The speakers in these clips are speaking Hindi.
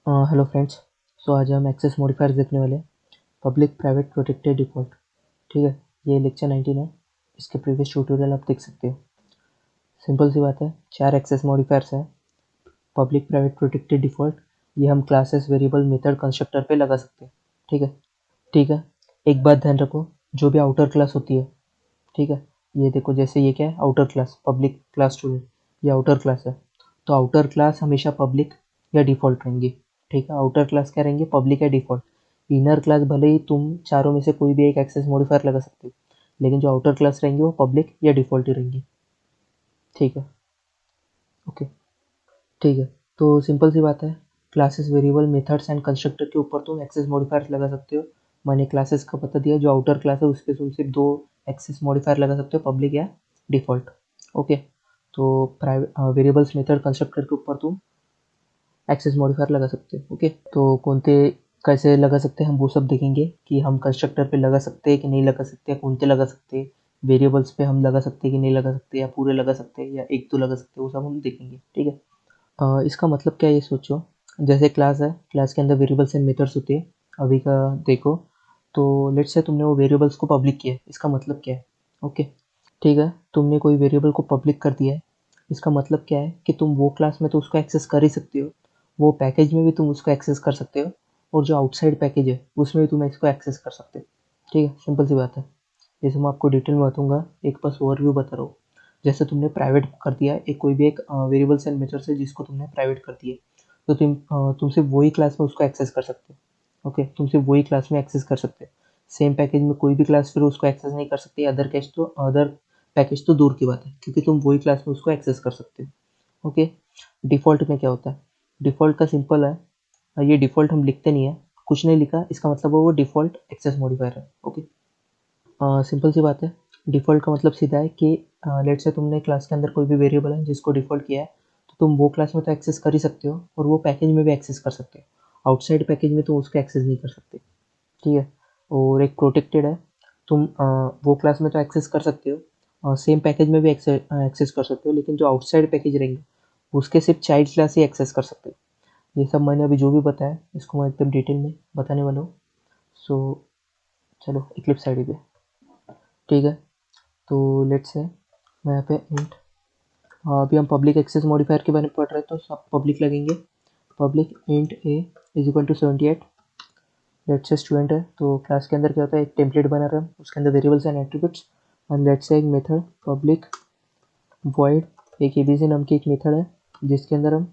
Hello friends. सो आज हम एक्सेस मॉडिफायर्स देखने वाले हैं। Public private protected default. ठीक है, ये लेक्चर 19 है। इसके प्रीवियस ट्यूटोरियल आप देख सकते हो। सिंपल सी बात है, 4 एक्सेस मॉडिफायर्स हैं। पब्लिक प्राइवेट प्रोटेक्टेड डिफ़ॉल्ट, ये हम क्लासेस वेरिएबल मेथड कंस्ट्रक्टर पे लगा सकते हैं। ठीक है। ठीक है, एक बात ध्यान रखो, जो भी आउटर क्लास होती है, ठीक है, ये देखो जैसे ये क्या है, outer class public class student, ये आउटर क्लास है। तो आउटर क्लास हमेशा पब्लिक या डिफ़ॉल्ट रहेंगी। ठीक है, आउटर क्लास क्या रहेंगे, पब्लिक या डिफ़ॉल्ट। इनर क्लास भले ही तुम चारों में से कोई भी एक एक्सेस मॉडिफायर लगा सकते हो, लेकिन जो आउटर क्लास रहेंगे वो पब्लिक या डिफ़ॉल्ट ही रहेंगी। ठीक है। ओके। ठीक है, तो सिंपल सी बात है, classes variable methods and constructor के ऊपर तुम एक्सेस मॉडिफायर्स लगा सकते हो। मैंने क्लासेस का बता दिया, जो आउटर क्लास है उस पर तुम सिर्फ 2 एक्सेस मॉडिफायर लगा सकते हो, पब्लिक या डिफ़ॉल्ट। ओके। तो प्राइवेट वेरिएबल्स मेथड कंस्ट्रक्टर के ऊपर तुम एक्सेस मॉडिफायर लगा सकते हो। ओके, तो कौनते कैसे लगा सकते हैं हम वो सब देखेंगे, कि हम कंस्ट्रक्टर पे लगा सकते हैं कि नहीं लगा सकते, कौनते लगा सकते हैं, वेरिएबल्स पे हम लगा सकते हैं कि नहीं लगा सकते, या पूरे लगा सकते हैं या एक दो लगा सकते हैं, वो सब हम देखेंगे। ठीक है। इसका मतलब क्या है ये सोचो। जैसे क्लास है, क्लास के अंदर वेरिएबल्स एंड मेथड्स होते हैं। अभी का देखो, तो लेट्स से तुमने वो वेरिएबल्स को पब्लिक किया है, इसका मतलब क्या है। ओके। ठीक है, तुमने कोई वेरिएबल को पब्लिक कर दिया है, इसका मतलब क्या है कि तुम वो क्लास में तो उसको एक्सेस कर ही सकते हो, वो पैकेज में भी तुम उसको एक्सेस कर सकते हो, और जो आउटसाइड पैकेज है उसमें भी तुम इसको एक्सेस कर सकते हो। ठीक है, सिंपल सी बात है। जैसे मैं आपको डिटेल में बताऊंगा, एक बस ओवरव्यू बता रहा हूँ। जैसे तुमने प्राइवेट कर दिया है, एक कोई भी एक वेरिएबल्स एंड मेथड्स है जिसको तुमने प्राइवेट कर दिया है, तो तुम सिर्फ वही क्लास में उसको एक्सेस कर सकते हो। ओके, तुम सिर्फ वही क्लास में एक्सेस कर सकते हो। सेम पैकेज में कोई भी क्लास फिर उसको एक्सेस नहीं कर सकती। अदर पैकेज तो दूर की बात है, क्योंकि तुम वही क्लास में उसको एक्सेस कर सकते हो। ओके। डिफ़ॉल्ट में क्या होता है, डिफ़ॉल्ट का सिंपल है, ये डिफ़ॉल्ट हम लिखते नहीं है, कुछ नहीं लिखा, इसका मतलब वो डिफ़ॉल्ट एक्सेस मॉडिफायर है। ओके। सिंपल सी बात है, डिफ़ॉल्ट का मतलब सीधा है कि लेट्स से तुमने क्लास के अंदर कोई भी वेरिएबल है जिसको डिफ़ॉल्ट किया है, तो तुम वो क्लास में तो एक्सेस कर ही सकते हो, और वो पैकेज में भी एक्सेस कर सकते हो। आउटसाइड पैकेज में तुम उसको एक्सेस नहीं कर सकते। ठीक है। और एक प्रोटेक्टेड है, तुम वो क्लास में तो एक्सेस कर सकते हो, सेम पैकेज में भी एक्सेस कर सकते हो, लेकिन जो आउटसाइड पैकेज रहेंगे उसके सिर्फ चाइल्ड क्लास ही एक्सेस कर सकते हो। ये सब मैंने अभी जो भी बताया, इसको मैं एकदम डिटेल में बताने वाला हूँ। सो चलो इक्लिप्स आईडी पे। ठीक है, तो लेट्स से मैं यहाँ पे इंट, अभी हम पब्लिक एक्सेस मॉडिफायर के बारे में पढ़ रहे हैं, तो सब पब्लिक लगेंगे। Public int a is equal to 78। Let's say student है, तो क्लास के अंदर क्या होता है, एक टेम्पलेट बना रहे हैं, उसके अंदर variables and attributes, and let's say एक मेथड पब्लिक वॉइड, एक एबीसी नाम की एक मेथड है जिसके अंदर हम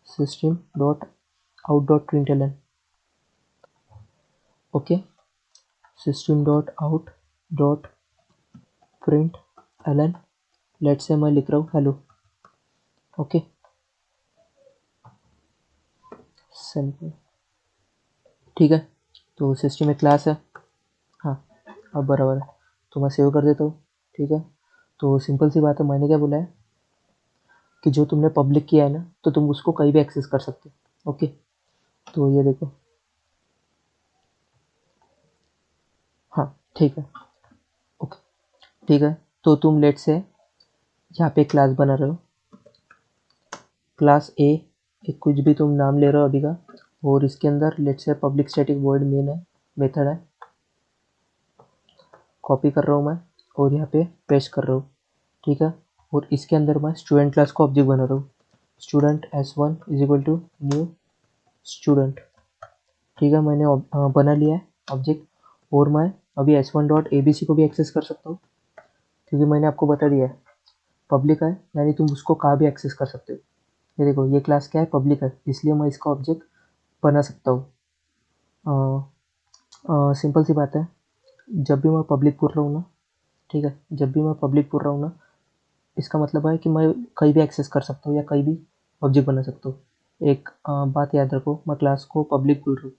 system dot out dot println. Okay, system dot out dot println, let's say मैं लिख रहा हूँ हेलो। Okay, simple. ठीक है, तो सिस्टम में क्लास है। हाँ, अब बराबर है, तो मैं सेव कर देता हूँ। ठीक है, तो सिंपल सी बात है, मैंने क्या बोला है कि जो तुमने पब्लिक किया है ना, तो तुम उसको कहीं भी एक्सेस कर सकते हो। ओके, तो ये देखो। हाँ, ठीक है। ओके, ठीक है, तो तुम लेट से यहाँ पे क्लास बना रहे हो, क्लास ए, एक कुछ भी तुम नाम ले रहे हो अभी का, और इसके अंदर लेट से पब्लिक स्टैटिक वॉइड मेन है, मेथड है, कॉपी कर रहा हूँ मैं और यहाँ पे पेस्ट कर रहा हूँ। ठीक है, और इसके अंदर मैं स्टूडेंट क्लास को ऑब्जेक्ट बना रहा हूँ, student S1 is equal to new student. ठीक है, मैंने बना लिया है ऑब्जेक्ट, और मैं अभी S1 डॉट ABC को भी एक्सेस कर सकता हूँ, क्योंकि मैंने आपको बता दिया है पब्लिक है, यानी तुम उसको कहाँ भी एक्सेस कर सकते हो। ये देखो, ये क्लास क्या है, पब्लिक है, इसलिए मैं इसका ऑब्जेक्ट बना सकता हूँ। सिंपल सी बात है, जब भी मैं पब्लिक बोल रहा हूँ ना, ठीक है, जब भी मैं पब्लिक बोल रहा हूँ ना, इसका मतलब है कि मैं कहीं भी एक्सेस कर सकता हूँ या कहीं भी ऑब्जेक्ट बना सकता हूँ। एक बात याद रखो, मैं क्लास को पब्लिक बोल रहा हूँ,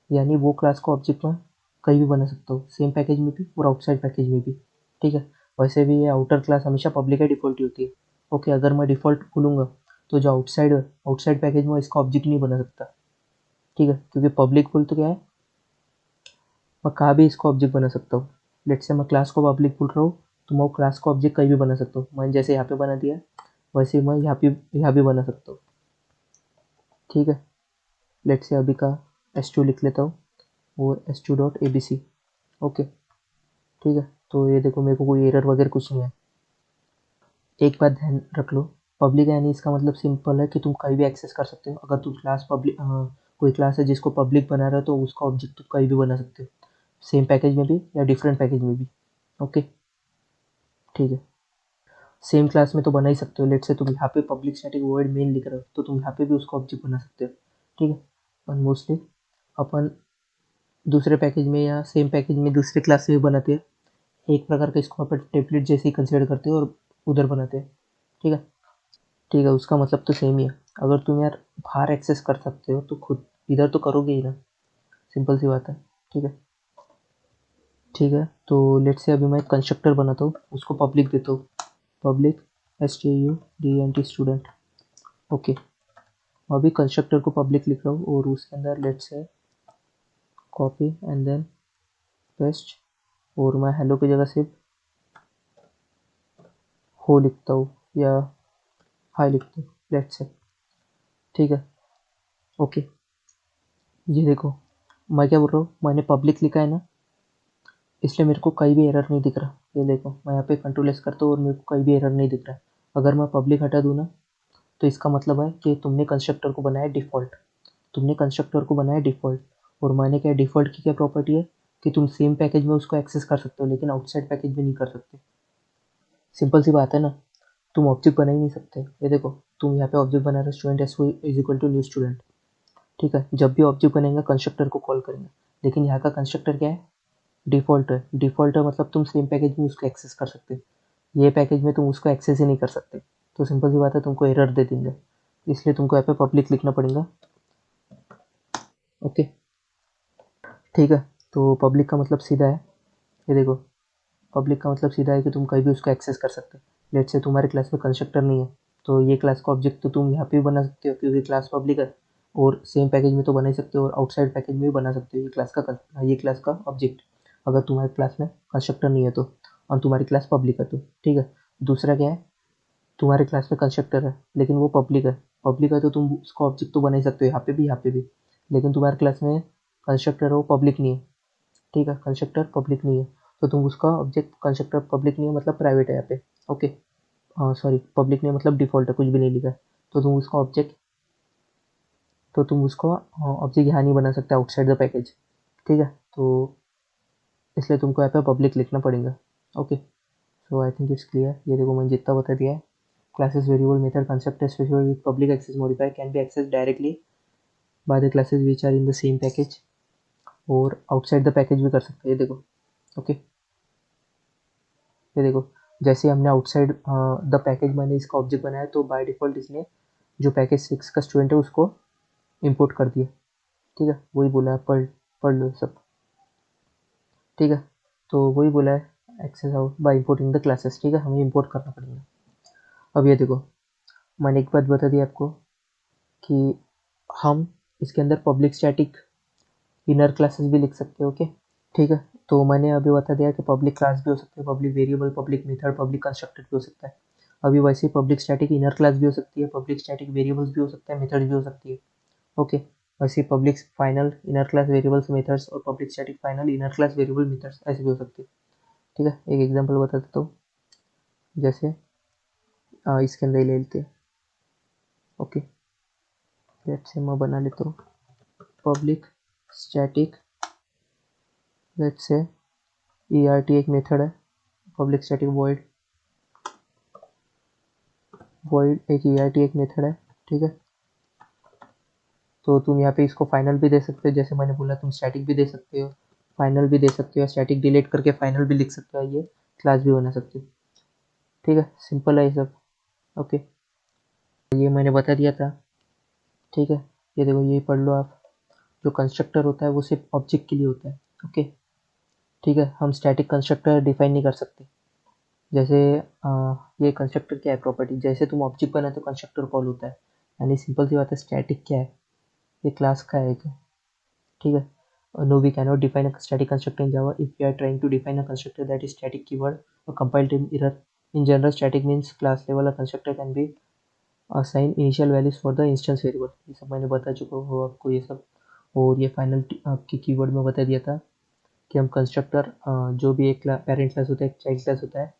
यानी वो क्लास को ऑब्जेक्ट मैं कहीं भी बना सकता हूँ, सेम पैकेज में भी और आउटसाइड पैकेज में भी। ठीक है, वैसे भी ये आउटर क्लास हमेशा पब्लिक है, डिफ़ॉल्ट ही होती है। ओके, अगर मैं डिफ़ॉल्ट बोलूँगा तो जो आउटसाइड पैकेज में इसका ऑब्जेक्ट नहीं बना सकता। ठीक है, क्योंकि पब्लिक बोल तो क्या है, मैं कहाँ भी इसको ऑब्जेक्ट बना सकता हूँ। लेट्स से मैं क्लास को पब्लिक बोल रहा हूँ, तो मैं क्लास को ऑब्जेक्ट कहीं भी बना सकता हूँ। मैंने जैसे यहाँ पे बना दिया, वैसे ही मैं यहाँ भी बना सकता हूँ। ठीक है, लेट्स से अभी का s2 लिख लेता हूँ और s2 डॉट abc। ओके ठीक है, तो ये देखो मेरे को कोई एरर वगैरह कुछ नहीं है। एक बात ध्यान रख लो, पब्लिक यानी इसका मतलब सिंपल है कि तुम कहीं भी एक्सेस कर सकते हो। अगर तुम क्लास पब्लिक कोई क्लास है जिसको पब्लिक बना रहे हो तो उसका ऑब्जेक्ट तुम कहीं भी बना सकते हो, सेम पैकेज में भी या डिफरेंट पैकेज में भी। ओके ठीक है, सेम क्लास में तो बना ही सकते हो। लेट से तुम यहाँ पे पब्लिक स्टैटिक वॉइड मेन लिख रहे हो तो तुम यहाँ पे भी उसका ऑब्जेक्ट बना सकते हो। ठीक है, और मोस्टली अपन दूसरे पैकेज में या सेम पैकेज में दूसरे क्लास में भी बनाते हैं। एक प्रकार का इसको अपन टेम्पलेट जैसे ही कंसिडर करते हो और उधर बनाते हैं। ठीक है ठीक है, उसका मतलब तो सेम ही है। अगर तुम यार बाहर एक्सेस कर सकते हो तो खुद इधर तो करोगे ही ना, सिंपल सी बात है। ठीक है ठीक है, तो लेट से अभी मैं कंस्ट्रक्टर बनाता हूँ, उसको पब्लिक देता हूँ, पब्लिक student स्टूडेंट। ओके, अभी कंस्ट्रक्टर को पब्लिक लिख रहा हूँ और उसके अंदर लेट से कॉपी एंड देन पेस्ट, और मैं हेलो की जगह सिर्फ हो लिखता हूँ या हाई लिखता हूँ लेट से। ठीक है ओके, ये देखो मैं क्या बोल रहा हूँ, मैंने पब्लिक लिखा है ना, इसलिए मेरे को कहीं भी एरर नहीं दिख रहा। ये देखो मैं यहाँ पे कंट्रोल एस करता हूँ और मेरे को कहीं भी एरर नहीं दिख रहा है। अगर मैं पब्लिक हटा दूँ ना तो इसका मतलब है कि तुमने कंस्ट्रक्टर को बनाया डिफ़ॉल्ट, तुमने कंस्ट्रक्टर को बनाया डिफ़ॉल्ट। और मैंने क्या डिफ़ॉल्ट की क्या प्रॉपर्टी है कि तुम सेम पैकेज में उसको एक्सेस कर सकते हो लेकिन आउटसाइड पैकेज में नहीं कर सकते। सिंपल सी बात है ना, तुम ऑब्जेक्ट बना ही नहीं सकते। ये देखो तुम यहाँ पे ऑब्जेक्ट बना रहे हो student S is equal to new student. ठीक है, जब भी ऑब्जेक्ट बनेगा कंस्ट्रक्टर को कॉल करेंगे, लेकिन यहाँ का कंस्ट्रक्टर क्या है, डिफ़ॉल्ट है। डिफ़ॉल्ट है मतलब तुम सेम पैकेज में उसको एक्सेस कर सकते हो, ये पैकेज में तुम उसको एक्सेस ही नहीं कर सकते। तो सिंपल सी बात है, तुमको एरर दे देंगे, इसलिए तुमको यहाँ पे पब्लिक लिखना पड़ेगा। ओके ठीक है, तो पब्लिक का मतलब सीधा है, ये देखो पब्लिक का मतलब सीधा है कि तुम कहीं भी उसको एक्सेस कर सकते हो। लेट से तुम्हारे क्लास में कंस्ट्रक्टर नहीं है तो ये क्लास का ऑब्जेक्ट तो तुम यहाँ पे भी बना सकते हो क्योंकि क्लास पब्लिक है, और सेम पैकेज में तो बना ही सकते हो और आउटसाइड पैकेज में भी बना सकते हो ये क्लास का ऑब्जेक्ट, अगर तुम्हारे क्लास में कंस्ट्रक्टर नहीं है तो, और तुम्हारी क्लास पब्लिक है तो। ठीक है, दूसरा क्या है, तुम्हारे क्लास में कंस्ट्रक्टर है लेकिन वो पब्लिक है तो तुम उसका ऑब्जेक्ट तो बना ही सकते हो यहाँ पे भी, लेकिन तुम्हारे क्लास में कंस्ट्रक्टर है वो पब्लिक नहीं है। ठीक है, कंस्ट्रक्टर पब्लिक नहीं है तो तुम उसका ऑब्जेक्ट, कंस्ट्रक्टर पब्लिक नहीं है मतलब प्राइवेट है यहाँ पे। ओके सॉरी, पब्लिक नहीं मतलब डिफ़ॉल्ट है, कुछ भी नहीं लिखा है, तो तुम उसका ऑब्जेक्ट, तो तुम उसको ऑब्जेक्ट यहाँ नहीं बना सकते आउटसाइड द पैकेज। ठीक है, तो इसलिए तुमको यहाँ पे पब्लिक लिखना पड़ेगा। Okay, so I think it's clear. ये देखो मैंने जितना बता दिया है, classes variable method constructor specified with public access modifier can be accessed directly by the classes which are in the same package, और outside the package भी कर सकते हैं। ये देखो ओके ये देखो जैसे हमने आउटसाइड द पैकेज मैंने इसका ऑब्जेक्ट बनाया तो बाय डिफ़ॉल्ट इसने जो पैकेज 6 का स्टूडेंट है उसको इंपोर्ट कर दिया। ठीक है, वही बोला है, पढ़ पढ़ लो सब। ठीक है, तो वही बोला है access out by importing the classes. ठीक है, हमें इंपोर्ट करना पड़ेगा। अब ये देखो मैंने एक बात बता दी आपको कि हम इसके अंदर पब्लिक स्टैटिक इनर क्लासेस भी लिख सकते हैं। ओके ठीक है, तो मैंने अभी बता दिया कि पब्लिक क्लास भी हो सकते हैं, public variable, public method, public constructor भी हो सकता है। अभी वैसे ही पब्लिक स्टैटिक इनर क्लास भी हो सकती है, पब्लिक स्टैटिक वेरिएबल्स भी हो सकता है, मेथड भी हो सकती है। ओके, वैसे ही public final inner class variables methods और public static final inner class variable methods ऐसे भी हो सकती है। ठीक है, एक एग्जांपल बता देता हूँ, जैसे इसके अंदर ही ले लेते हैं। ओके लेट्स से मैं बना लेता हूँ public static, let's say ERT एक मेथड है, पब्लिक स्टैटिक वॉइड एक ERT एक मेथड है। ठीक है, तो तुम यहाँ पे इसको फाइनल भी दे सकते हो, जैसे मैंने बोला तुम स्टैटिक भी दे सकते हो, फाइनल भी दे सकते हो, स्टैटिक डिलीट करके फाइनल भी लिख सकते हो, ये क्लास भी बना सकते हो। ठीक है, सिंपल है ये सब। ओके, ये मैंने बता दिया था। ठीक है, ये देखो ये पढ़ लो आप, जो कंस्ट्रक्टर होता है वो सिर्फ ऑब्जेक्ट के लिए होता है। ओके ठीक है, हम स्टैटिक कंस्ट्रक्टर डिफाइन नहीं कर सकते। जैसे ये कंस्ट्रक्टर क्या है प्रॉपर्टी, जैसे तुम ऑब्जेक्ट बनाए तो कंस्ट्रक्टर कॉल होता है, यानी सिंपल सी बात है स्टैटिक क्या है, ये क्लास का है एक। ठीक है, no we cannot define a static constructor in Java if we are trying to define a constructor that is static keyword or compiled in error. In general static means class level a constructor can be assign initial values for the instance variable, ये सब मैंने बता चुका हूँ आपको ये सब। और ये फाइनल आपकी कीवर्ड में बता दिया था कि हम कंस्ट्रक्टर जो भी एक पेरेंट क्लास होता है एक चाइल्ड क्लास होता है,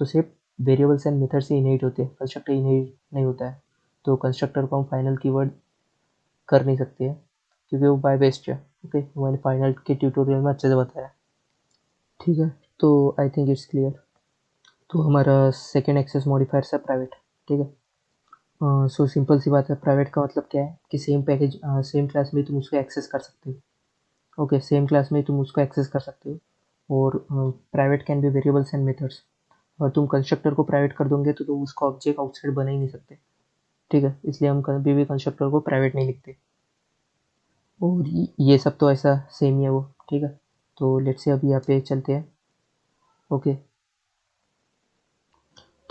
तो सिर्फ वेरिएबल्स एंड मेथड से इनहेरिट होते हैं, कंस्ट्रक्टर इनहेरिट नहीं होता है। तो कंस्ट्रक्टर को हम फाइनल कीवर्ड कर नहीं सकते हैं क्योंकि वो बाय बेस्ट है। ओके, मैंने फाइनल के ट्यूटोरियल में अच्छे से बताया। ठीक है, तो आई थिंक इट्स क्लियर। तो हमारा सेकेंड एक्सेस मॉडिफायर है प्राइवेट। ठीक है, सो सिंपल सी बात है, प्राइवेट का मतलब क्या है कि सेम पैकेज सेम क्लास में तुम उसको एक्सेस कर सकते हो। ओके, सेम क्लास में तुम उसको एक्सेस कर सकते हो। और private can be variables and methods. और तुम कंस्ट्रक्टर को प्राइवेट कर दोगे तो तुम उसका ऑब्जेक्ट आउटसाइड बना ही नहीं सकते। ठीक है, इसलिए हम कभी भी कंस्ट्रक्टर को प्राइवेट नहीं लिखते। और ये सब तो ऐसा सेम ही है वो। ठीक है, तो लेट्स से अभी यहाँ पे चलते हैं। ओके,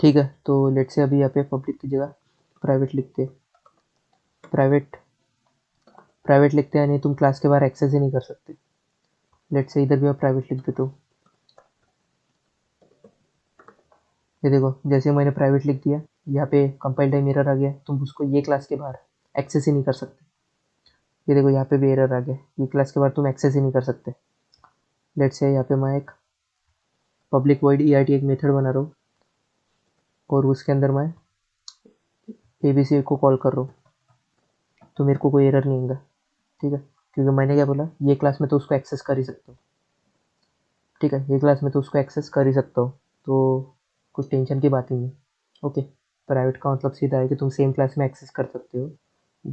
ठीक है, तो लेट्स से अभी यहाँ पे पब्लिक की जगह प्राइवेट लिखते हैं। प्राइवेट प्राइवेट लिखते हैं, नहीं तुम क्लास के बाहर एक्सेस ही नहीं कर सकते। लेट्स से इधर भी मैं प्राइवेट लिख देता हूँ। ये देखो, जैसे मैंने प्राइवेट लिख दिया, यहाँ पे कंपाइल टाइम एरर आ गया, तुम उसको ये क्लास के बाहर एक्सेस ही नहीं कर सकते। ये देखो, यहाँ पे भी एरर आ गया, ये क्लास के बाहर तुम एक्सेस ही नहीं कर सकते। लेट्स से यहाँ पे मैं एक पब्लिक वॉइड EIT एक मेथड बना रहा हूँ और उसके अंदर मैं ABC को कॉल कर रहा हूँ, तो मेरे को कोई एरर नहीं आएगा। ठीक है, क्योंकि मैंने क्या बोला, ये क्लास में तो उसको एक्सेस कर ही सकता हूँ। ठीक है, ये क्लास में तो उसको एक्सेस कर ही सकता हूँ, तो कुछ टेंशन की बात ही नहीं। ओके, प्राइवेट का मतलब सीधा है कि तुम सेम क्लास में एक्सेस कर सकते हो,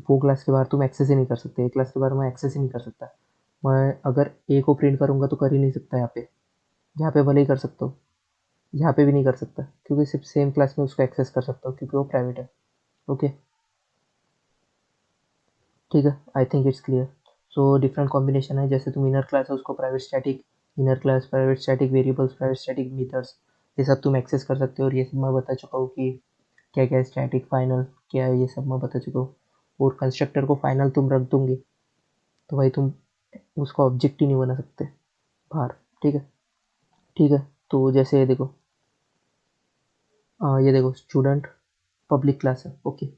वो क्लास के बाहर तुम एक्सेस ही नहीं कर सकते। एक क्लास के बाहर मैं एक्सेस ही नहीं कर सकता। मैं अगर ए को प्रिंट करूँगा तो कर ही नहीं सकता यहाँ पे भले ही कर सकता हूँ, यहाँ पे भी नहीं कर सकता, क्योंकि सिर्फ सेम क्लास में उसको एक्सेस कर सकता हूँ क्योंकि वो प्राइवेट है। ओके, ठीक है, आई think it's clear. So different combination है, जैसे तुम इनर क्लास है उसको private static inner class, private static variables, private static methods, ये सब तुम एक्सेस कर सकते हो। और ये सब मैं बता चुका हूँ कि क्या क्या है स्टैटिक, फाइनल क्या है, ये सब मैं बता चुका हूँ। और कंस्ट्रक्टर को फाइनल तुम रख दोगे तो भाई तुम उसका ऑब्जेक्ट ही नहीं बना सकते बाहर। ठीक है, ठीक है, तो जैसे ये देखो स्टूडेंट पब्लिक क्लास है। Okay,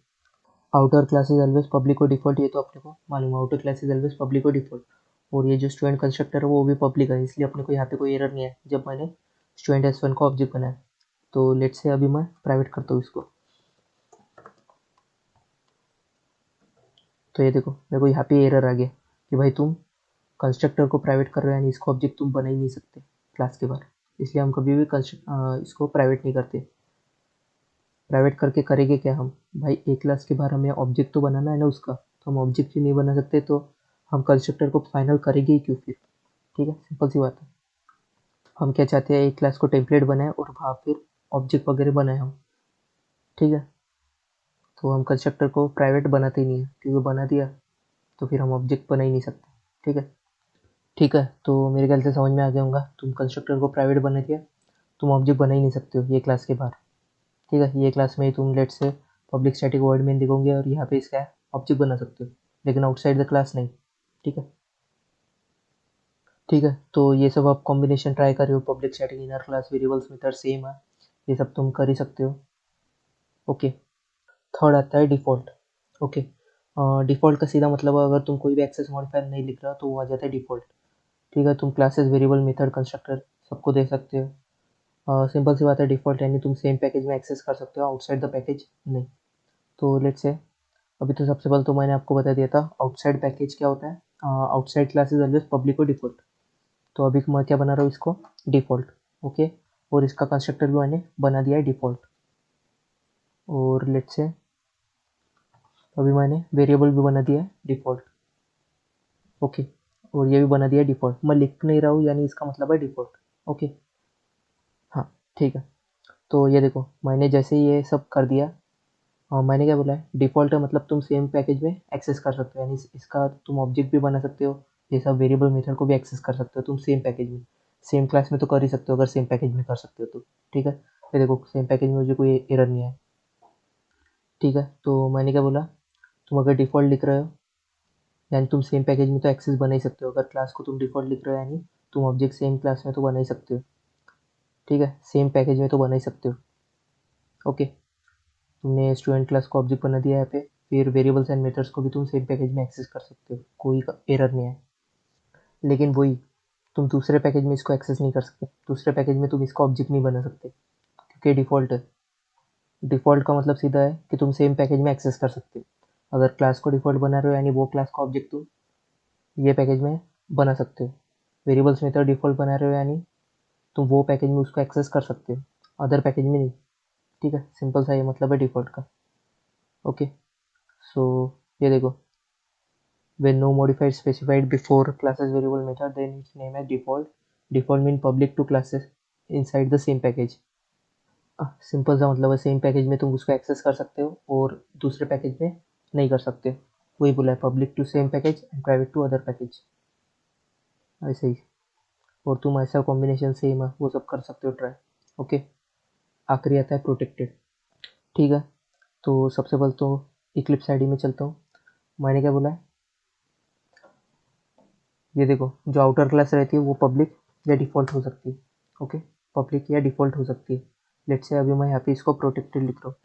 outer class is always public और डिफॉल्ट, ये तो अपने को मालूम है, outer class is always public और डिफॉल्ट। और ये जो स्टूडेंट कंस्ट्रक्टर है वो भी पब्लिक है, इसलिए अपने को यहाँ पे कोई एरर नहीं है जब मैंने स्टूडेंट S1 का ऑब्जेक्ट बनाया। तो लेट्स से अभी मैं प्राइवेट करता हूँ इसको, तो ये देखो मेरे को यहाँ पे एरर आ गया कि भाई तुम कंस्ट्रक्टर को प्राइवेट कर रहे हो, यानी इसको ऑब्जेक्ट तुम बना ही नहीं सकते क्लास के बाहर। इसलिए हम कभी भी इसको प्राइवेट नहीं करते। प्राइवेट करके करेंगे क्या हम, भाई एक क्लास के बाहर हमें ऑब्जेक्ट तो बनाना है ना उसका, तो हम ऑब्जेक्ट ही नहीं बना सकते तो हम कंस्ट्रक्टर को फाइनल करेंगे ही क्यों फिर। ठीक है, सिंपल सी बात है। हम क्या चाहते हैं, एक क्लास को टेम्पलेट बनाए और वहाँ फिर ऑब्जेक्ट वगैरह बनाए हम। ठीक है, तो हम कंस्ट्रक्टर को प्राइवेट बनाते ही नहीं है, क्योंकि बना दिया तो फिर हम ऑब्जेक्ट बना ही नहीं सकते। ठीक है, ठीक है, तो मेरे ख्याल से समझ में आ गया होगा, तुम कंस्ट्रक्टर को प्राइवेट बना दिया, तुम ऑब्जेक्ट बना ही नहीं सकते हो ये क्लास के बाहर। ठीक है, ये क्लास में ही तुम लेट से पब्लिक स्टैटिक वॉइड मेन लिखोगे और यहाँ पे इसका ऑब्जेक्ट बना सकते हो, लेकिन आउटसाइड द क्लास नहीं। ठीक है, ठीक है, तो ये सब आप कॉम्बिनेशन ट्राई कर रहे हो, public static inner class variables method same है, ये सब तुम कर ही सकते हो। ओके, थर्ड आता है डिफ़ॉल्ट। ओके, डिफ़ॉल्ट का सीधा मतलब है, अगर तुम कोई भी एक्सेस मॉडिफायर नहीं लिख रहा तो वो आ जाता है डिफ़ॉल्ट। ठीक है, तुम क्लासेस वेरिएबल मेथड कंस्ट्रक्टर सबको दे सकते हो। सिंपल सी बात है, डिफ़ॉल्ट यानी तुम सेम पैकेज में एक्सेस कर सकते हो, आउटसाइड द पैकेज नहीं। तो लेट्स से अभी तो सबसे पहले तो मैंने आपको बता दिया था आउटसाइड पैकेज क्या होता है। आउटसाइड क्लासेस ऑलवेज पब्लिक और डिफ़ॉल्ट। तो अभी मैं क्या बना रहा हूँ इसको, डिफ़ॉल्ट। ओके, और इसका कंस्ट्रक्टर भी मैंने बना दिया है डिफ़ॉल्ट। और लेट्स से अभी मैंने वेरिएबल भी बना दिया है डिफ़ॉल्ट। ओके, और ये भी बना दिया डिफ़ॉल्ट, मैं लिख नहीं रहा हूँ यानी इसका मतलब है डिफ़ॉल्ट। ओके, हाँ, ठीक है, तो ये देखो मैंने जैसे ये सब कर दिया, मैंने क्या बोला है, डिफ़ॉल्ट है मतलब तुम सेम पैकेज में एक्सेस कर सकते हो, यानी इसका तुम ऑब्जेक्ट भी बना सकते हो, ये सब वेरिएबल मेथड को भी एक्सेस कर सकते हो तुम सेम पैकेज में। सेम क्लास में तो कर ही सकते हो अगर सेम पैकेज में कर सकते हो तो। ठीक है, ये देखो सेम पैकेज में मुझे कोई एरर नहीं है। ठीक है, तो मैंने क्या बोला, तुम अगर डिफ़ॉल्ट लिख रहे हो यानी तुम सेम पैकेज में तो एक्सेस बना ही सकते हो, अगर क्लास को तुम डिफ़ॉल्ट लिख रहे हो यानी तुम ऑब्जेक्ट सेम क्लास में तो बना ही सकते हो। ठीक है, सेम पैकेज में तो बना ही सकते हो। ओके, तुमने स्टूडेंट क्लास को ऑब्जेक्ट बना दिया यहाँ पे, फिर वेरिएबल्स एंड मेथड्स को भी तुम सेम पैकेज में एक्सेस कर सकते हो, कोई एरर नहीं है। लेकिन वही, तुम दूसरे पैकेज में इसको एक्सेस नहीं कर सकते, दूसरे पैकेज में तुम इसको ऑब्जेक्ट नहीं बना सकते क्योंकि डिफ़ॉल्ट है। डिफ़ॉल्ट का मतलब सीधा है कि तुम सेम पैकेज में एक्सेस कर सकते हो। अगर क्लास को डिफ़ॉल्ट बना रहे हो यानी वो क्लास का ऑब्जेक्ट तुम ये पैकेज में बना सकते हो। वेरिएबल्स मेथड डिफ़ॉल्ट बना रहे हो यानी तुम वो पैकेज में उसको एक्सेस कर सकते हो, अदर पैकेज में नहीं। ठीक है, सिंपल सा ये मतलब है डिफ़ॉल्ट का। ओके, सो ये देखो, when no modifier is specified before classes variable method then its name as default. Default mean public to classes inside the same package. Simple सा मतलब है सेम पैकेज में तुम उसको एक्सेस कर सकते हो और दूसरे पैकेज में नहीं कर सकते हो। वही बोला है, public to same package and private to other package, ऐसे ही। और तुम ऐसा कॉम्बिनेशन सेम है वो सब कर सकते हो ट्राई। ओके, आखिरी आता है प्रोटेक्टेड। ठीक है, तो सबसे पहले तो इक्लिप्स आईडी में चलता हूँ। मैंने क्या बोला है, ये देखो, जो आउटर क्लास रहती है वो पब्लिक या डिफ़ॉल्ट हो सकती है। ओके, पब्लिक या डिफ़ॉल्ट हो सकती है। लेट्स से अभी मैं यहाँ पे इसको प्रोटेक्टेड लिख रहा हूँ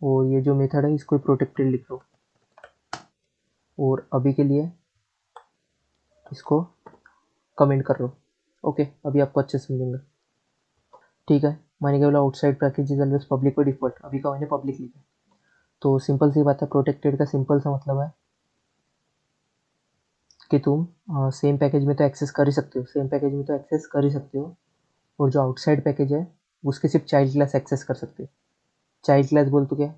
और ये जो मेथड है इसको प्रोटेक्टेड लिख रहा हूँ और अभी के लिए इसको कमेंट कर रहा हूँ। ओके, अभी आपको अच्छे से समझेंगे। ठीक है, मैंने क्या बोला, outside package is always public और डिफ़ॉल्ट, अभी का मैंने पब्लिक लिखा। तो सिंपल सी बात है, प्रोटेक्टेड का सिंपल सा मतलब है कि तुम सेम पैकेज में तो एक्सेस कर ही सकते हो, सेम पैकेज में तो एक्सेस कर ही सकते हो, और जो आउटसाइड पैकेज है उसके सिर्फ चाइल्ड क्लास एक्सेस कर सकते हो। चाइल्ड क्लास बोल तो क्या,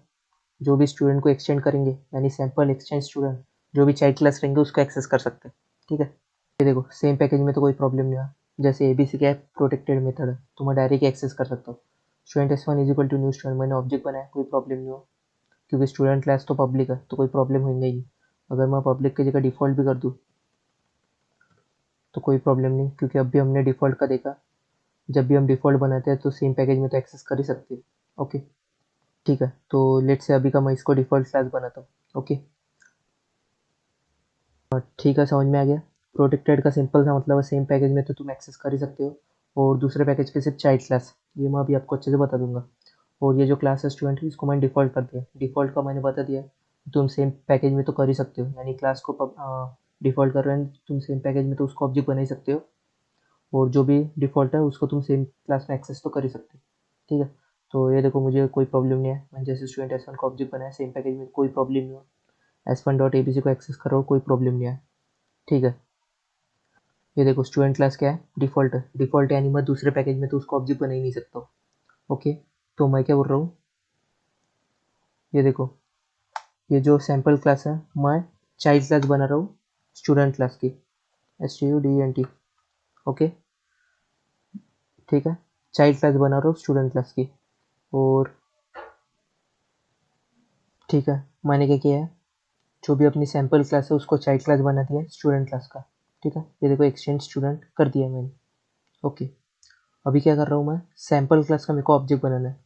जो भी स्टूडेंट को एक्सटेंड करेंगे यानी सैम्पल एक्सचेंज स्टूडेंट, जो भी चाइल्ड क्लास रहेंगे उसको एक्सेस कर सकते हैं। ठीक है, ये देखो सेम पैकेज में तो कोई प्रॉब्लम नहीं है। जैसे ABC क्या है, प्रोटेक्टेड मेथड है, तो मैं डायरेक्ट एक्सेस कर सकता हूँ। Student S1 is equal to new student, मैंने ऑब्जेक्ट बनाया, कोई प्रॉब्लम नहीं हो क्योंकि स्टूडेंट क्लास तो पब्लिक है तो कोई प्रॉब्लम होंगे ही नहीं। अगर मैं पब्लिक की जगह डिफ़ॉल्ट भी कर दूँ तो कोई प्रॉब्लम नहीं, क्योंकि अब भी हमने डिफ़ॉल्ट का देखा, जब भी हम डिफ़ॉल्ट बनाते हैं तो सेम पैकेज में तो एक्सेस कर ही सकते हैं। ओके, ठीक है, तो लेट्स से अभी का मैं इसको डिफ़ॉल्ट क्लास बनाता हूँ। ओके, ठीक है, समझ में आ गया। प्रोटेक्टेड का सिंपल सा मतलब है सेम पैकेज में तो तुम एक्सेस कर ही सकते हो और दूसरे पैकेज के सिर्फ चाइल्ड क्लास, ये मैं अभी आपको अच्छे से बता दूंगा। और ये जो क्लास है स्टूडेंट इसको मैंने डिफ़ॉल्ट कर दिया, डिफ़ॉल्ट का मैंने बता दिया, तुम सेम पैकेज में तो कर ही सकते हो, यानी क्लास को डिफ़ॉल्ट कर रहे हैं तुम सेम पैकेज में तो उसको ऑब्जेक्ट बना ही सकते हो, और जो भी डिफ़ॉल्ट है उसको तुम सेम क्लास में एक्सेस तो कर ही सकते हो। ठीक है, तो ये देखो मुझे कोई प्रॉब्लम नहीं है, मैंने जैसे स्टूडेंट S1 का ऑब्जेक्ट बनाया सेम पैकेज में, कोई प्रॉब्लम नहीं हो। S1.abc को एक्सेस करो, कोई प्रॉब्लम नहीं है। ठीक है, ये देखो स्टूडेंट क्लास क्या है, डिफ़ॉल्ट है, डिफ़ॉल्ट यानी मैं दूसरे पैकेज में तो उसको ऑब्जेक्ट बना ही नहीं सकता हूँ। ओके, तो मैं क्या बोल रहा हूँ, ये देखो, ये जो सैम्पल क्लास है मैं चाइल्ड क्लास बना रहा हूँ स्टूडेंट क्लास की, STUDENT। ओके, ठीक है, चाइल्ड क्लास बना रहा हूँ स्टूडेंट क्लास की। और ठीक है, मैंने क्या किया है, जो भी अपनी सैम्पल क्लास है उसको चाइल्ड क्लास बना दिया है स्टूडेंट क्लास का। ठीक है, ये देखो एक्सटेंड स्टूडेंट कर दिया मैंने। ओके, अभी क्या कर रहा हूँ मैं, सैम्पल क्लास का मेरे को ऑब्जेक्ट बनाना है,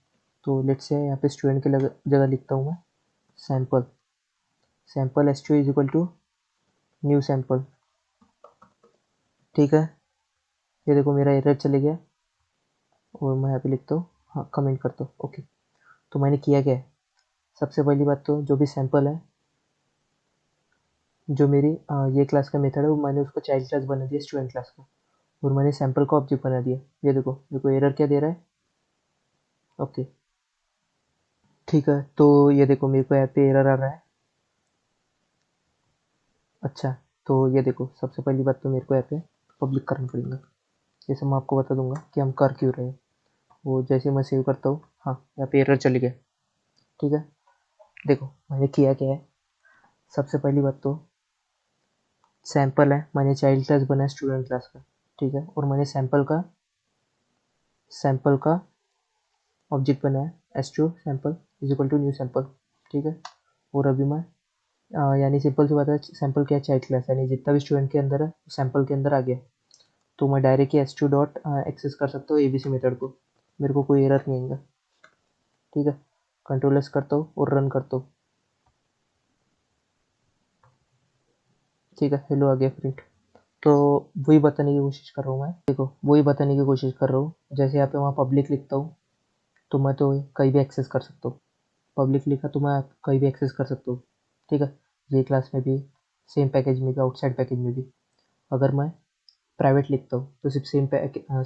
तो लेट्स से यहाँ पे स्टूडेंट की जगह लिखता हूँ मैं sample, sample S2 is equal to new sample. ठीक है, ये देखो मेरा एरर चले गया और मैं यहाँ पे लिखता हूँ, हाँ कमेंट करता हूँ। ओके, तो मैंने किया क्या है, सबसे पहली बात तो जो भी सैम्पल है, जो मेरी ये क्लास का मेथड है वो मैंने उसको चाइल्ड क्लास बना दिया स्टूडेंट क्लास का, और मैंने सैम्पल का ऑब्जेक्ट बना दिया। ये देखो एरर क्या दे रहा है। ओके, ठीक है, तो ये देखो मेरे को यहाँ पे एरर आ रहा है। अच्छा, तो ये देखो सबसे पहली बात तो मेरे को यहाँ पे पब्लिक करना पड़ेगा, जैसे मैं आपको बता दूंगा कि हम कर क्यों रहे हैं। वो जैसे मैं सेव करता हूँ, हाँ यहाँ पे एरर चली गया। ठीक है, देखो मैंने किया क्या है, सबसे पहली बात तो सैम्पल है, मैंने चाइल्ड क्लास बनाया स्टूडेंट क्लास का। ठीक है, और मैंने सैम्पल का ऑब्जेक्ट बनाया S2 sample is equal to new sample. ठीक है, और अभी मैं यानी सिंपल सी बात है, सैम्पल क्या है, चाइल्ड क्लास, यानी जितना भी स्टूडेंट के अंदर है सैम्पल के अंदर आ गया, तो मैं डायरेक्ट ही S2 डॉट एक्सेस कर सकता हूँ ABC मेथड को, मेरे को कोई एरर नहीं आएगा। ठीक है, कंट्रोल S करता हूँ और रन करता हूँ। ठीक है, हेलो आ गया प्रिंट। तो वही बताने की कोशिश कर रहा हूँ मैं, देखो वही बताने की कोशिश कर रहा हूँ, जैसे यहाँ पे मैं पब्लिक लिखता हूँ तो मैं तो कहीं भी एक्सेस कर सकता हूँ। पब्लिक लिखा तो मैं कहीं भी एक्सेस कर सकता हूँ, ठीक है, ये क्लास में भी, सेम पैकेज में भी, आउटसाइड पैकेज में भी। अगर मैं प्राइवेट लिखता हूँ तो सिर्फ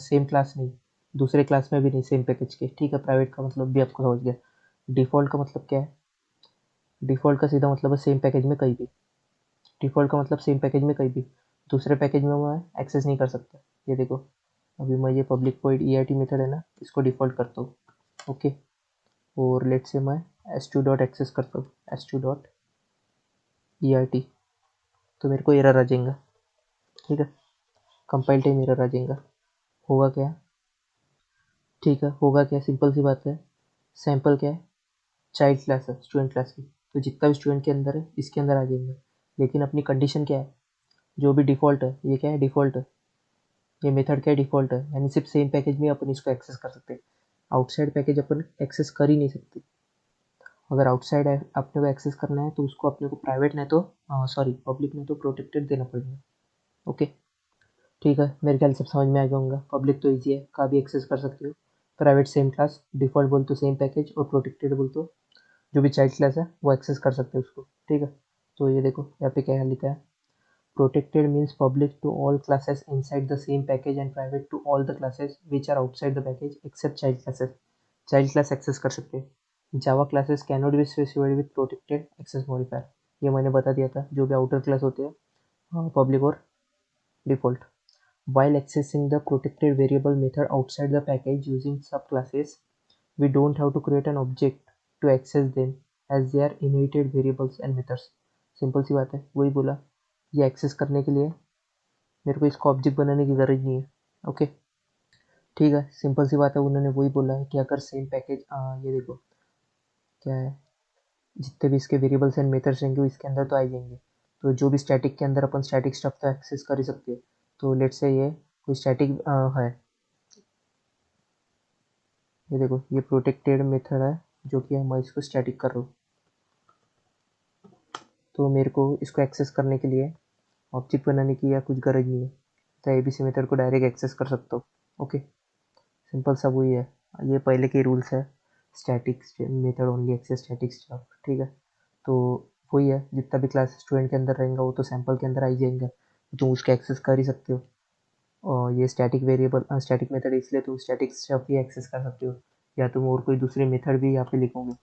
सेम क्लास नहीं, दूसरे क्लास में भी नहीं, सेम पैकेज के, ठीक है। प्राइवेट का मतलब भी आपको समझ गया। डिफ़ॉल्ट का मतलब क्या है? डिफ़ॉल्ट का सीधा मतलब है सेम पैकेज में कहीं भी। डिफ़ॉल्ट का मतलब सेम पैकेज में कहीं भी, दूसरे पैकेज में मैं एक्सेस नहीं कर सकता। ये देखो, अभी मैं ये पब्लिक वॉइड EIT मेथड है ना, इसको डिफ़ॉल्ट करता हूँ, ओके। और लेट से मैं s2 डॉट एक्सेस करता हूँ, s2 डॉट EIT, तो मेरे को एरर आ जाएगा, ठीक है, कंपाइल टाइम एरर आ जाएगा। होगा क्या? ठीक है, होगा क्या, सिंपल सी बात है। सैम्पल क्या है? चाइल्ड क्लास है, स्टूडेंट क्लास की, तो जितना भी स्टूडेंट के अंदर है इसके अंदर आ जाएंगे। लेकिन अपनी कंडीशन क्या है? जो भी डिफ़ॉल्ट है, ये क्या है? डिफ़ॉल्ट है। ये मेथड क्या है? डिफ़ॉल्ट है, यानी सिर्फ सेम पैकेज में अपन इसको एक्सेस कर सकते हैं। आउटसाइड पैकेज अपन एक्सेस कर ही नहीं सकते। अगर आउटसाइड अपने को एक्सेस करना है तो उसको अपने को प्राइवेट नहीं तो सॉरी पब्लिक नहीं तो प्रोटेक्टेड देना पड़ेगा, ओके। ठीक है, मेरे ख्याल से सब समझ में आ गया होगा। पब्लिक तो ईजी है, कहाँ भी एक्सेस कर सकते हो। प्राइवेट सेम क्लास, डिफ़ॉल्ट बोल तो सेम पैकेज, और प्रोटेक्टेड बोल तो जो भी चाइल्ड क्लास है वो एक्सेस कर सकते हैं उसको, ठीक है। तो ये देखो यहाँ पे क्या लिखा है, protected means public to all classes inside the same package and private to all the classes which are outside the package except child classes. Child class access कर सकते हैं। Java classes can not be specified with protected access modifier, ये मैंने बता दिया था। जो भी आउटर क्लास होते हैं पब्लिक और default. While accessing the protected variable method outside the package using subclasses, we don't have to create an object to access them as they are inherited variables and methods. Simple सी बात है, वही बोला, ये एक्सेस करने के लिए मेरे को इसको ऑब्जेक्ट बनाने की ज़रूरत नहीं है, ओके। ठीक है, सिंपल सी बात है, उन्होंने वही बोला है कि अगर सेम पैकेज, ये देखो क्या है, जितने भी इसके वेरिएबल्स एंड मेथड्स रहेंगे वो इसके अंदर तो आ जाएंगे। तो जो भी स्टैटिक के अंदर अपन स्टैटिक स्टफ तो एक्सेस कर ही सकते हैं। तो लेट्स से ये कोई स्टैटिक है, ये देखो ये प्रोटेक्टेड मेथड है जो कि मैं इसको स्टैटिक कर रहा हूँ। तो मेरे को इसको एक्सेस करने के लिए ऑब्जेक्ट बनाने की या कुछ गरज नहीं है, तो ABC मेथड को डायरेक्ट एक्सेस कर सकता हूँ, ओके। सिंपल सा वही है, ये पहले के रूल्स है, static method only access static stuff, ठीक है। तो वही है, जितना भी क्लास स्टूडेंट के अंदर रहेगा वो तो सैम्पल के अंदर आ ही जाएंगे, तो तुम उसको एक्सेस कर ही सकते हो। और ये स्टैटिक वेरिएबल स्टैटिक मेथड इसलिए तुम स्टैटिक स्टफ ही एक्सेस कर सकते हो, या तुम और कोई दूसरे मेथड भी यहाँ पे लिखोगे,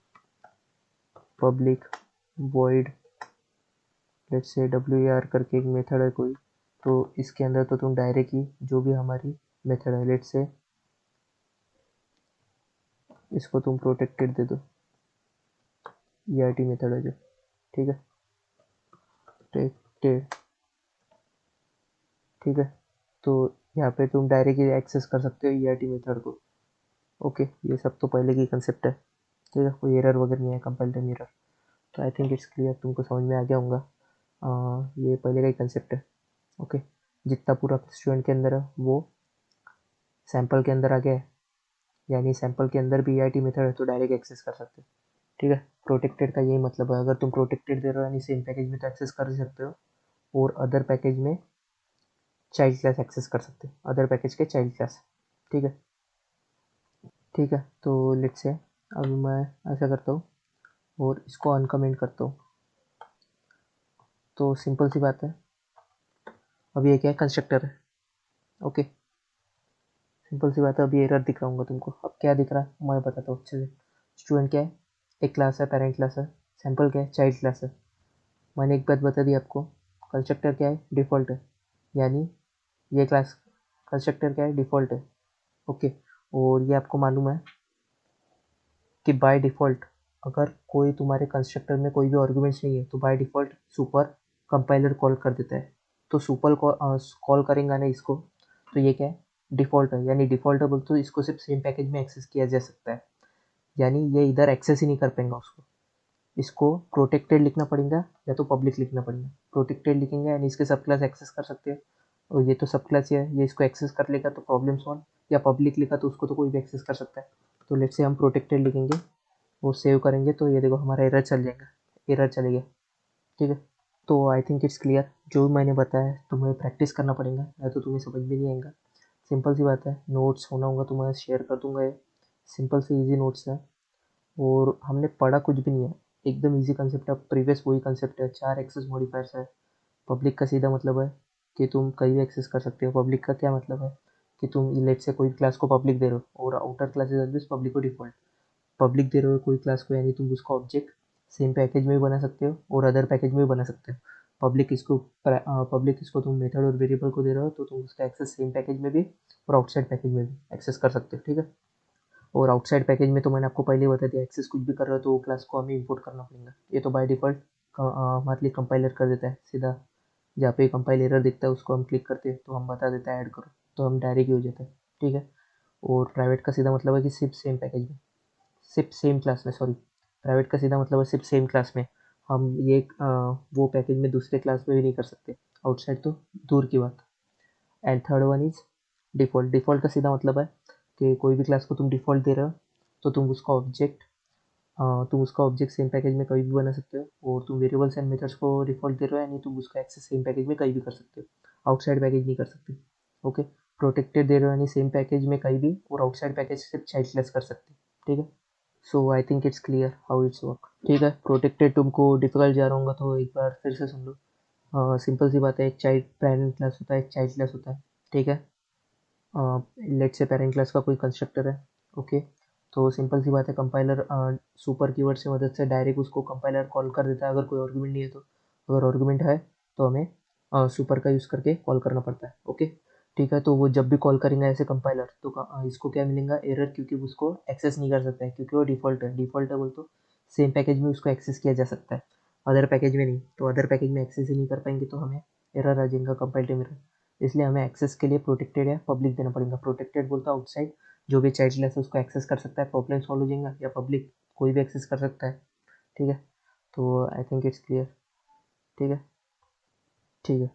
public void let's say WAR करके एक मेथड है कोई, तो इसके अंदर तो तुम डायरेक्ट ही जो भी हमारी मेथड है, लेट्स से इसको तुम प्रोटेक्टेड दे दो, EIT मेथड है जो, ठीक है, प्रोटेक्टेड, ठीक है। तो यहाँ पे तुम डायरेक्ट ही एक्सेस कर सकते हो EIT मेथड को, ओके। ये सब तो पहले की कंसेप्ट है, ठीक है, कोई एरर वगैरह नहीं है, कंपाइल टाइम एरर। तो आई थिंक इट्स क्लियर, तुमको समझ में आ गया होगा। ये पहले का ही कंसेप्ट है, ओके। जितना पूरा स्टूडेंट के अंदर है वो सैम्पल के अंदर आ गया है, यानी सैम्पल के अंदर भी EIT मेथड है तो डायरेक्ट एक्सेस कर सकते हो, ठीक है। प्रोटेक्टेड का यही मतलब है, अगर तुम प्रोटेक्टेड दे रहे हो यानी सेम पैकेज में तो एक्सेस कर ही सकते हो, और अदर पैकेज में चाइल्ड क्लास एक्सेस कर सकते हो, अदर पैकेज के चाइल्ड क्लास, ठीक है। ठीक है, तो लेट्स से अभी मैं ऐसा करता हूँ और इसको अनकमेंट करता हूँ। तो सिंपल सी बात है, अभी ये क्या है, कंस्ट्रक्टर है, ओके। सिंपल सी बात है, अभी एरर दिख रहा होगा तुमको। अब क्या दिख रहा है मैं बताता हूँ अच्छे से। स्टूडेंट क्या है? एक क्लास है, पेरेंट क्लास है। सैम्पल क्या है? चाइल्ड क्लास है। मैंने एक बात बता दी आपको, कंस्ट्रक्टर क्या है? डिफ़ॉल्ट है, यानी ये क्लास कंस्ट्रक्टर क्या है? डिफ़ॉल्ट है, ओके। और ये आपको मालूम है कि बाय डिफ़ॉल्ट अगर कोई तुम्हारे कंस्ट्रक्टर में कोई भी आर्गुमेंट्स नहीं है तो by default super compiler call कर देता है। तो सुपर कॉल करेंगे ना इसको, तो ये क्या है? डिफ़ॉल्ट है, यानी डिफ़ॉल्ट है बोल तो इसको सिर्फ सेम पैकेज में एक्सेस किया जा सकता है, यानी ये इधर एक्सेस ही नहीं कर पाएंगा उसको। इसको प्रोटेक्टेड लिखना पड़ेगा या तो पब्लिक लिखना पड़ेगा। प्रोटेक्टेड लिखेंगे यानी इसके सब क्लास एक्सेस कर सकते हैं, और ये तो सब क्लास है, ये इसको एक्सेस कर लेगा तो प्रॉब्लम सॉल्व। या पब्लिक लिखा तो उसको तो कोई भी एक्सेस कर सकता है। तो लेट्स से हम प्रोटेक्टेड लिखेंगे, वो सेव करेंगे, तो ये देखो हमारा एरर चल जाएगा, एरर चलेगा, ठीक है। तो आई थिंक इट्स क्लियर, जो मैंने बताया तुम्हें प्रैक्टिस करना पड़ेगा, या तो तुम्हें समझ में नहीं आएगा। सिंपल सी बात है, नोट्स होना होगा तो मैं शेयर कर दूंगा ये, सिंपल से इजी नोट्स है और हमने पढ़ा कुछ भी नहीं है, एकदम इजी कंसेप्ट है, प्रीवियस वही कंसेप्ट है, 4 एक्सेस मॉडिफायर्स है। पब्लिक का सीधा मतलब है कि तुम कहीं भी एक्सेस कर सकते हो। पब्लिक का क्या मतलब है कि तुम लेट से कोई क्लास को पब्लिक दे रहे हो और आउटर क्लासेस ऑलवेज पब्लिक को डिफॉल्ट। पब्लिक दे रहे हो कोई क्लास को, यानी तुम उसका ऑब्जेक्ट सेम पैकेज में भी बना सकते हो और अदर पैकेज में भी बना सकते हो। पब्लिक इसको तुम मेथड और वेरिएबल को दे रहे हो तो तुम उसका एक्सेस सेम पैकेज में भी और आउटसाइड पैकेज में भी एक्सेस कर सकते हो, ठीक है। और आउटसाइड पैकेज में तो मैंने आपको पहले ही बता दिया, एक्सेस कुछ भी कर रहे हो तो वो क्लास को हमें इंपोर्ट करना पड़ेगा। ये तो बाय डिफ़ॉल्ट हमारे लिए कंपाइलर कर देता है सीधा, जहाँ पे कंपाइल एरर दिखता है उसको हम क्लिक करते हैं तो हम बता देता है ऐड करो, तो हम डायरेक्ट ही हो जाता है, ठीक है। और प्राइवेट का सीधा मतलब है कि सिर्फ सेम पैकेज में, सिर्फ सेम क्लास में, सॉरी, प्राइवेट का सीधा मतलब है सिर्फ सेम क्लास में। हम ये वो पैकेज में दूसरे क्लास में भी नहीं कर सकते, आउटसाइड तो दूर की बात। And third one is default. Default का सीधा मतलब है कि कोई भी क्लास को तुम डिफ़ॉल्ट दे रहे हो तो तुम उसका ऑब्जेक्ट सेम पैकेज में कभी भी बना सकते हो और तुम वेरिएबल्स एंड मेथड्स को डिफ़ॉल्ट दे रहे हो, यानी तुम उसका एक्सेस सेम पैकेज में कहीं भी कर सकते हो, आउटसाइड पैकेज नहीं कर सकते। ओके, प्रोटेक्टेड दे रहे हो यानी सेम पैकेज में कहीं भी, और आउटसाइड पैकेज सिर्फ चाइल्डलेस कर सकते हो, ठीक है। So I think it's clear how it's work, ठीक है। प्रोटेक्टेड तुमको डिफिकल्ट जा रहा हूँ तो एक बार फिर से सुन लो। सिंपल सी बात है, एक चाइल्ड पेरेंट क्लास होता है, एक चाइल्ड क्लास होता है, ठीक है। लेट से पेरेंट क्लास का कोई कंस्ट्रक्टर है, ओके। तो सिंपल सी बात है, कंपाइलर सुपर कीवर्ड से मदद से डायरेक्ट उसको कंपाइलर कॉल कर देता है अगर कोई आर्गुमेंट नहीं है तो। अगर आर्गुमेंट है तो हमें सुपर का यूज़ करके कॉल करना पड़ता है, ओके। ठीक है, तो वो जब भी कॉल करेंगे ऐसे कंपाइलर तो इसको क्या मिलेगा, एरर, क्योंकि उसको एक्सेस नहीं कर सकता है क्योंकि वो डिफ़ॉल्ट है बोल तो सेम पैकेज में उसको एक्सेस किया जा सकता है, अदर पैकेज में नहीं। तो अदर पैकेज में एक्सेस ही नहीं कर पाएंगे तो हमें एरर आ जाएगा कंपाइल टाइम एरर। इसलिए हमें एक्सेस के लिए प्रोटेक्टेड या पब्लिक देना पड़ेगा। प्रोटेक्टेड बोलता है आउटसाइड, जो भी चाइल्ड क्लास है उसको एक्सेस कर सकता है, प्रॉब्लम सॉल्व हो जाएगा, या पब्लिक कोई भी एक्सेस कर सकता है, ठीक है। तो आई थिंक इट्स क्लियर, ठीक है, ठीक है।